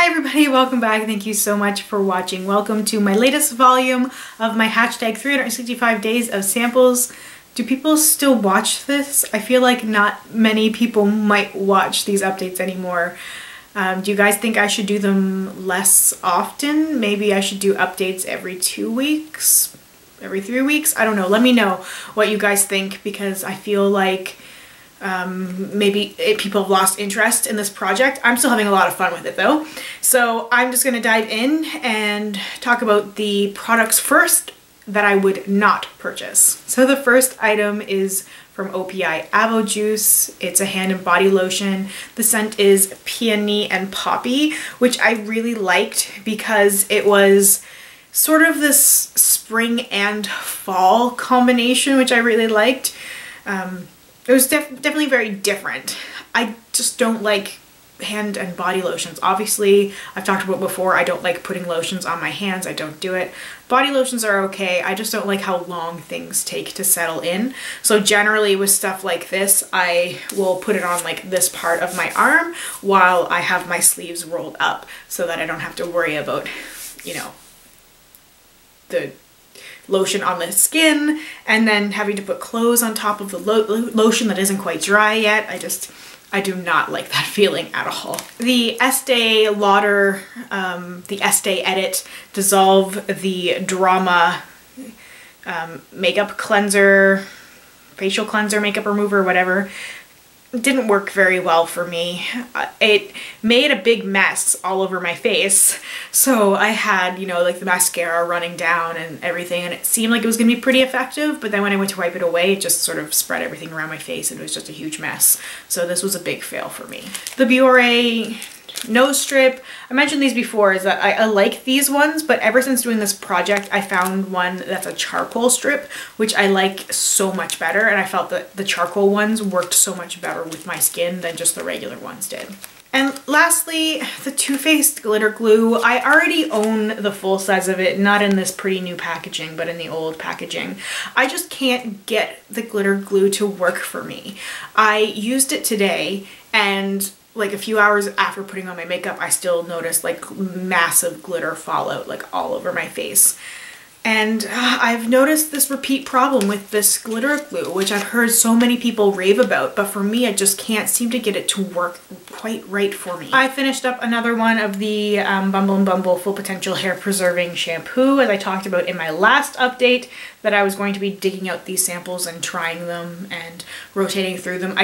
Hi everybody, welcome back. Thank you so much for watching. Welcome to my latest volume of my hashtag 365 days of samples. Do people still watch this? I feel like not many people might watch these updates anymore. Do you guys think I should do them less often? Maybe I should do updates every 2 weeks, every 3 weeks? I don't know. Let me know what you guys think, because I feel like maybe people have lost interest in this project. I'm still having a lot of fun with it though. So I'm just gonna dive in and talk about the products first that I would not purchase. So the first item is from OPI Avo Juice. It's a hand and body lotion. The scent is Peony and Poppy, which I really liked because it was sort of this spring and fall combination, which I really liked. It was definitely very different. I just don't like hand and body lotions. Obviously, I've talked about before, I don't like putting lotions on my hands. I don't do it. Body lotions are okay. I just don't like how long things take to settle in. So generally with stuff like this, I will put it on like this part of my arm while I have my sleeves rolled up so that I don't have to worry about, you know, the lotion on the skin and then having to put clothes on top of the lotion that isn't quite dry yet. I do not like that feeling at all. The Estee Lauder, the Estee Edit Dissolve the Drama makeup cleanser, facial cleanser, makeup remover, whatever, didn't work very well for me. It made a big mess all over my face. So I had, you know, like the mascara running down and everything, and it seemed like it was gonna be pretty effective, but then when I went to wipe it away, it just sort of spread everything around my face and it was just a huge mess. So this was a big fail for me. The Biore nose strip, I mentioned these before, is that I like these ones, but ever since doing this project I found one that's a charcoal strip, which I like so much better, and I felt that the charcoal ones worked so much better with my skin than just the regular ones did. And lastly, the Too Faced glitter glue. I already own the full size of it, not in this pretty new packaging, but in the old packaging. I just can't get the glitter glue to work for me. I used it today, and like a few hours after putting on my makeup, I still noticed like massive glitter fallout like all over my face. And I've noticed this repeat problem with this glitter glue, which I've heard so many people rave about, but for me, I just can't seem to get it to work quite right for me. I finished up another one of the Bumble & Bumble Full Potential Hair Preserving Shampoo, as I talked about in my last update, that I was going to be digging out these samples and trying them and rotating through them.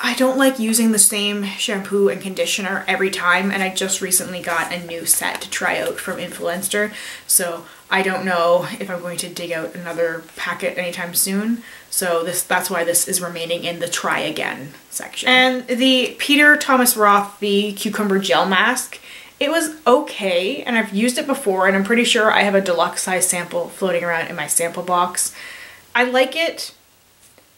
I don't like using the same shampoo and conditioner every time, and I just recently got a new set to try out from Influenster, so I don't know if I'm going to dig out another packet anytime soon. So that's why this is remaining in the try again section. And the Peter Thomas Roth, the Cucumber Gel Mask, it was okay, and I've used it before, and I'm pretty sure I have a deluxe size sample floating around in my sample box. I like it,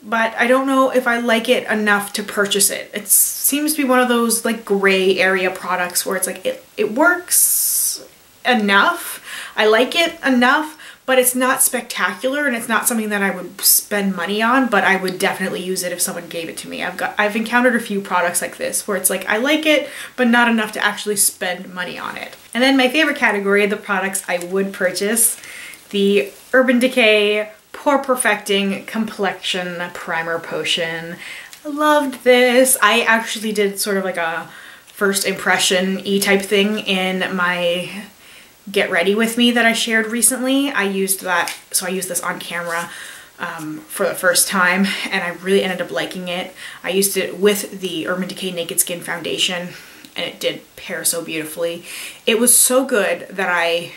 but I don't know if I like it enough to purchase it. It seems to be one of those like gray area products where it's like it works enough. I like it enough, but it's not spectacular, and it's not something that I would spend money on, but I would definitely use it if someone gave it to me. I've encountered a few products like this where it's like I like it, but not enough to actually spend money on it. And then my favorite category, the products I would purchase, the Urban Decay Pore Perfecting Complexion Primer Potion. I loved this. I actually did sort of like a first impression-y type thing in my Get Ready With Me that I shared recently. I used that, so I used this on camera for the first time, and I really ended up liking it. I used it with the Urban Decay Naked Skin Foundation, and it did pair so beautifully. It was so good that I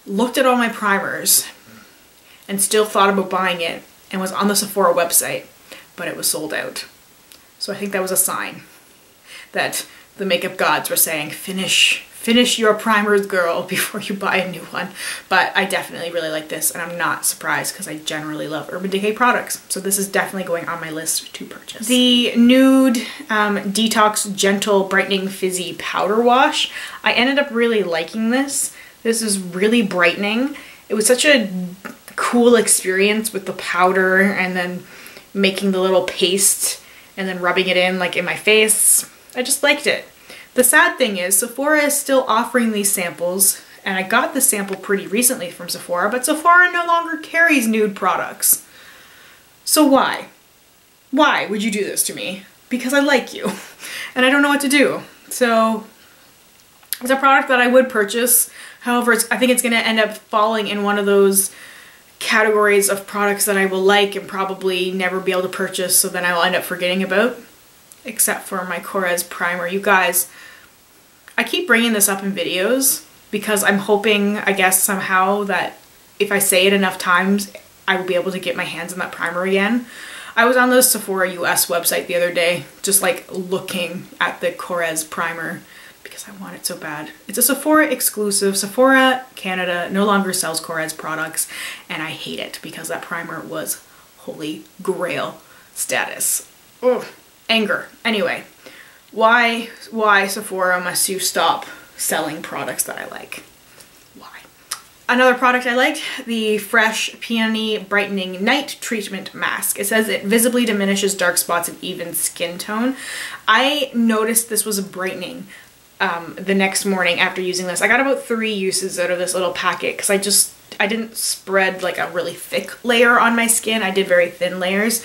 looked at all my primers and still thought about buying it, and was on the Sephora website, but it was sold out. So I think that was a sign that the makeup gods were saying, finish your primers, girl, before you buy a new one. But I definitely really like this, and I'm not surprised because I generally love Urban Decay products. So this is definitely going on my list to purchase. The Nude Detox Gentle Brightening Fizzy Powder Wash. I ended up really liking this. This is really brightening. It was such a cool experience with the powder and then making the little paste and then rubbing it in like in my face. I just liked it. The sad thing is Sephora is still offering these samples, and I got the sample pretty recently from Sephora, but Sephora no longer carries nude products. So why? Why would you do this to me? Because I like you and I don't know what to do. So it's a product that I would purchase. However, I think it's going to end up falling in one of those categories of products that I will like and probably never be able to purchase, so then I will end up forgetting about. Except for my Korres primer. You guys, I keep bringing this up in videos because I'm hoping, I guess, somehow that if I say it enough times, I will be able to get my hands on that primer again. I was on the Sephora US website the other day, just like looking at the Korres primer because I want it so bad. It's a Sephora exclusive. Sephora Canada no longer sells Korres products, and I hate it because that primer was holy grail status. Ugh. Anger. Anyway, why Sephora must you stop selling products that I like? Why? Another product I liked, the Fresh Peony Brightening Night Treatment Mask. It says it visibly diminishes dark spots and even skin tone. I noticed this was brightening the next morning after using this. I got about 3 uses out of this little packet because I didn't spread like a really thick layer on my skin. I did very thin layers.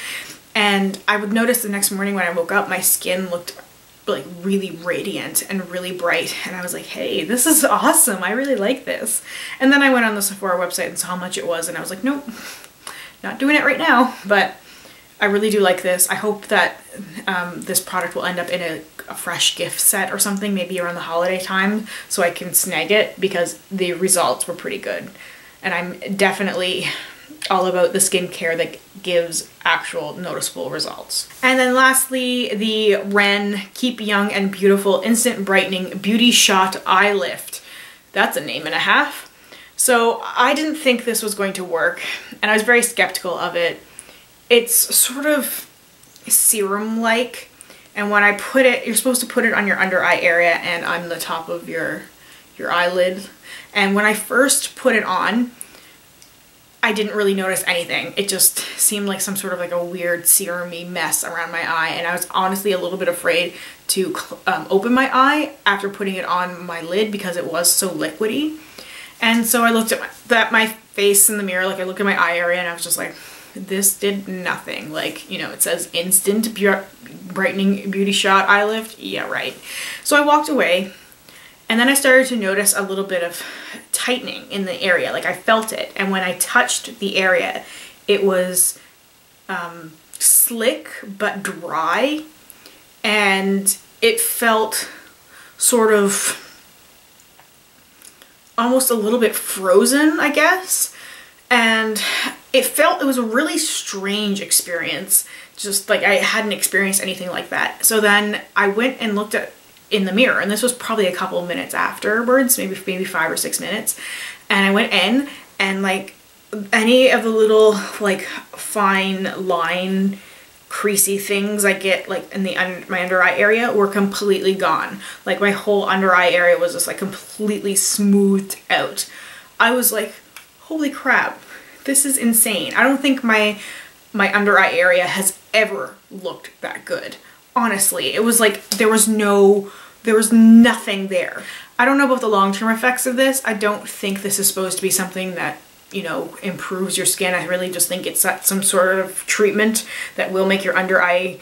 And I would notice the next morning when I woke up, my skin looked like really radiant and really bright. And I was like, hey, this is awesome. I really like this. And then I went on the Sephora website and saw how much it was. And I was like, nope, not doing it right now. But I really do like this. I hope that this product will end up in a fresh gift set or something, maybe around the holiday time, so I can snag it because the results were pretty good. And I'm definitely all about the skincare that gives actual noticeable results. And then lastly, the Ren Keep Young and Beautiful Instant Brightening Beauty Shot Eye Lift. That's a name and a half. So I didn't think this was going to work, and I was very skeptical of it. It's sort of serum-like, and when I put it, you're supposed to put it on your under eye area and on the top of your eyelid. And when I first put it on, I didn't really notice anything. It just seemed like some sort of like a weird serum-y mess around my eye, and I was honestly a little bit afraid to open my eye after putting it on my lid because it was so liquidy. And so I looked at my face in the mirror, like I looked at my eye area, and I was just like, this did nothing. Like, you know, it says Instant Brightening Beauty Shot Eye Lift. Yeah, right. So I walked away. And then I started to notice a little bit of tightening in the area, like I felt it. And when I touched the area, it was slick but dry, and it felt sort of almost a little bit frozen, I guess. And it was a really strange experience, just like I hadn't experienced anything like that. So then I went and looked in the mirror, and this was probably a couple of minutes afterwards, maybe 5 or 6 minutes, and I went in, and like any of the little like fine line creasy things I get like in my under eye area were completely gone. Like my whole under eye area was just like completely smoothed out. I was like, holy crap, this is insane. I don't think my under eye area has ever looked that good. Honestly, it was like there was nothing there. I don't know about the long-term effects of this. I don't think this is supposed to be something that, you know, improves your skin. I really just think it's some sort of treatment that will make your under eye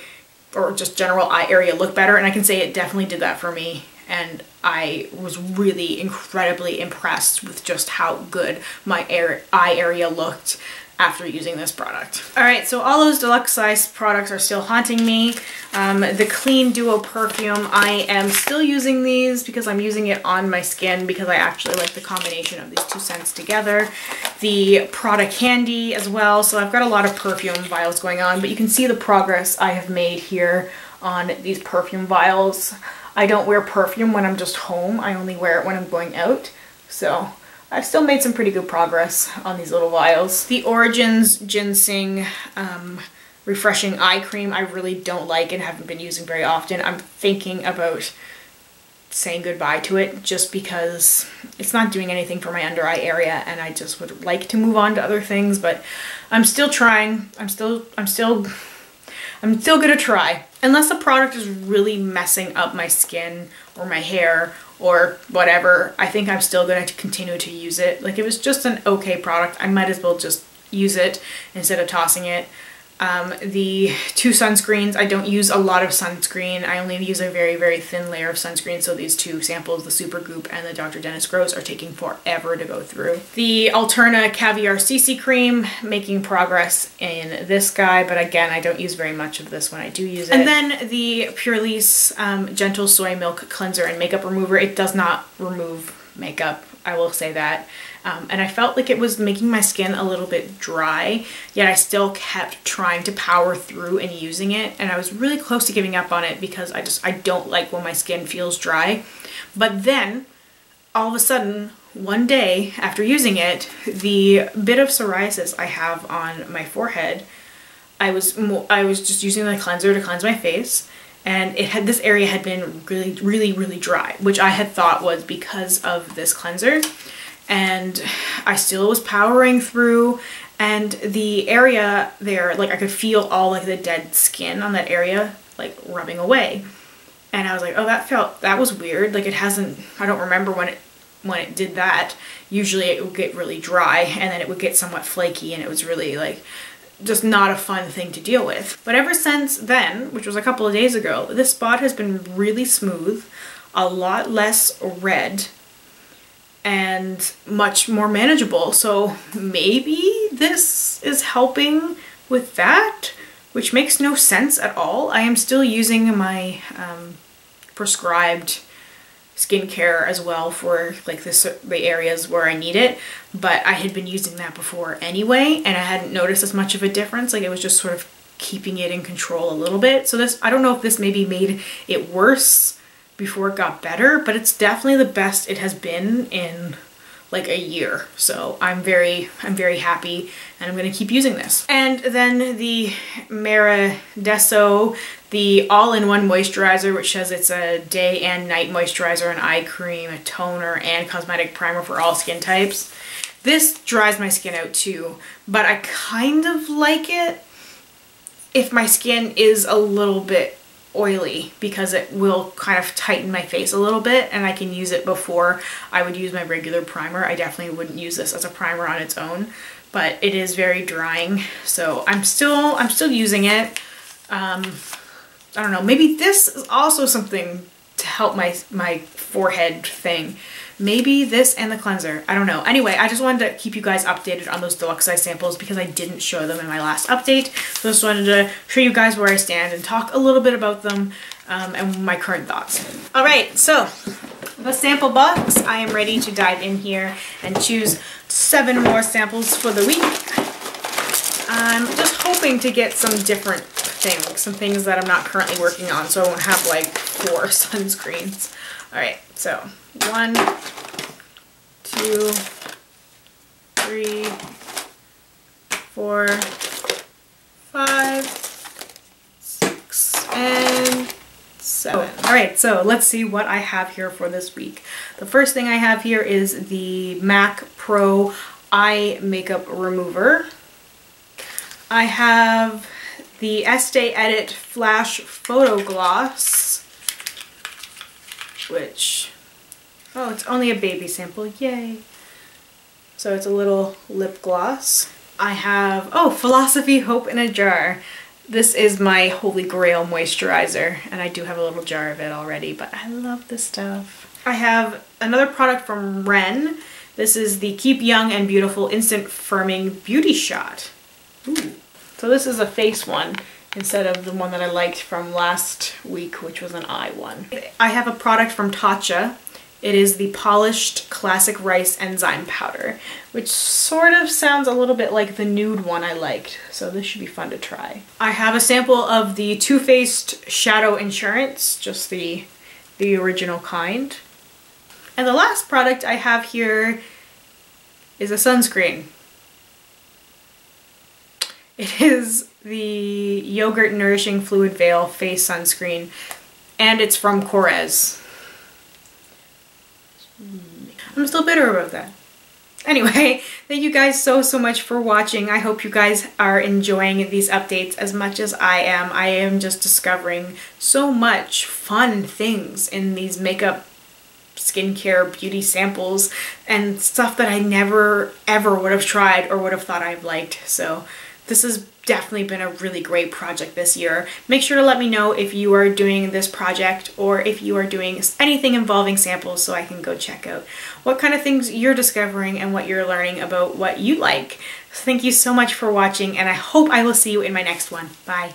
or just general eye area look better. And I can say it definitely did that for me. And I was really incredibly impressed with just how good my eye area looked after using this product. Alright, so all those deluxe size products are still haunting me. The Clean Duo perfume, I am still using these because I'm using it on my skin because I actually like the combination of these two scents together. The Prada Candy as well, so I've got a lot of perfume vials going on, but you can see the progress I have made here on these perfume vials. I don't wear perfume when I'm just home, I only wear it when I'm going out, so I've still made some pretty good progress on these little vials. The Origins Ginseng Refreshing Eye Cream I really don't like and haven't been using very often. I'm thinking about saying goodbye to it just because it's not doing anything for my under eye area, and I just would like to move on to other things, but I'm still trying. I'm still I'm still gonna try. Unless the product is really messing up my skin or my hair or whatever, I think I'm still gonna continue to use it. Like, it was just an okay product. I might as well just use it instead of tossing it. The two sunscreens, I don't use a lot of sunscreen. I only use a very, very thin layer of sunscreen. So these two samples, the Supergoop and the Dr. Dennis Gross, are taking forever to go through. The Alterna Caviar CC Cream, making progress in this guy, but again, I don't use very much of this when I do use it. And then the Purlisse Gentle Soy Milk Cleanser and Makeup Remover. It does not remove makeup, I will say that. And I felt like it was making my skin a little bit dry, yet I still kept trying to power through and using it. And I was really close to giving up on it because I don't like when my skin feels dry. But then all of a sudden, one day after using it, the bit of psoriasis I have on my forehead, I was just using the cleanser to cleanse my face. And this area had been really, really, really dry, which I had thought was because of this cleanser. And I still was powering through, and the area there, like, I could feel all like the dead skin on that area like rubbing away. And I was like, oh, that was weird. Like, I don't remember when it did that. Usually it would get really dry and then it would get somewhat flaky, and it was really like just not a fun thing to deal with. But ever since then, which was a couple of days ago, this spot has been really smooth, a lot less red, and much more manageable. So maybe this is helping with that, which makes no sense at all. I am still using my prescribed skincare as well for like the areas where I need it, but I had been using that before anyway, and I hadn't noticed as much of a difference. Like, it was just sort of keeping it in control a little bit. So this, I don't know if this maybe made it worse before it got better, but it's definitely the best it has been in like a year. So I'm very happy, and I'm gonna keep using this. And then the Maradeso, the all-in-one moisturizer, which says it's a day and night moisturizer, an eye cream, a toner, and cosmetic primer for all skin types. This dries my skin out too, but I kind of like it if my skin is a little bit oily, because it will kind of tighten my face a little bit, and I can use it before I would use my regular primer. I definitely wouldn't use this as a primer on its own, but it is very drying, so I'm still using it. I don't know, maybe this is also something to help my forehead thing. Maybe this and the cleanser, I don't know. Anyway, I just wanted to keep you guys updated on those deluxe size samples because I didn't show them in my last update. So I just wanted to show you guys where I stand and talk a little bit about them and my current thoughts. All right, so the sample box, I am ready to dive in here and choose 7 more samples for the week. I'm just hoping to get some different things, some things that I'm not currently working on, so I won't have like 4 sunscreens. All right, so 1, 2, 3, 4, 5, 6, and 7. All right, so let's see what I have here for this week. The first thing I have here is the MAC Pro Eye Makeup Remover. I have the Estee Edit Flash Photo Gloss, which, oh, it's only a baby sample, yay. So it's a little lip gloss. I have, oh, Philosophy Hope in a Jar. This is my holy grail moisturizer, and I do have a little jar of it already, but I love this stuff. I have another product from Ren. This is the Keep Young and Beautiful Instant Firming Beauty Shot. Ooh. So this is a face one instead of the one that I liked from last week, which was an eye one. I have a product from Tatcha. It is the Polished Classic Rice Enzyme Powder, which sort of sounds a little bit like the nude one I liked, so this should be fun to try. I have a sample of the Too Faced Shadow Insurance, just the original kind. And the last product I have here is a sunscreen. It is the Yogurt Nourishing Fluid Veil Face Sunscreen, and it's from Korres. I'm still bitter about that. Anyway, thank you guys so much for watching. I hope you guys are enjoying these updates as much as I am. I am just discovering so much fun things in these makeup, skincare, beauty samples, and stuff that I never ever would have tried or would have thought I've liked. So this has definitely been a really great project this year. Make sure to let me know if you are doing this project or if you are doing anything involving samples so I can go check out what kind of things you're discovering and what you're learning about what you like. Thank you so much for watching, and I hope I will see you in my next one. Bye.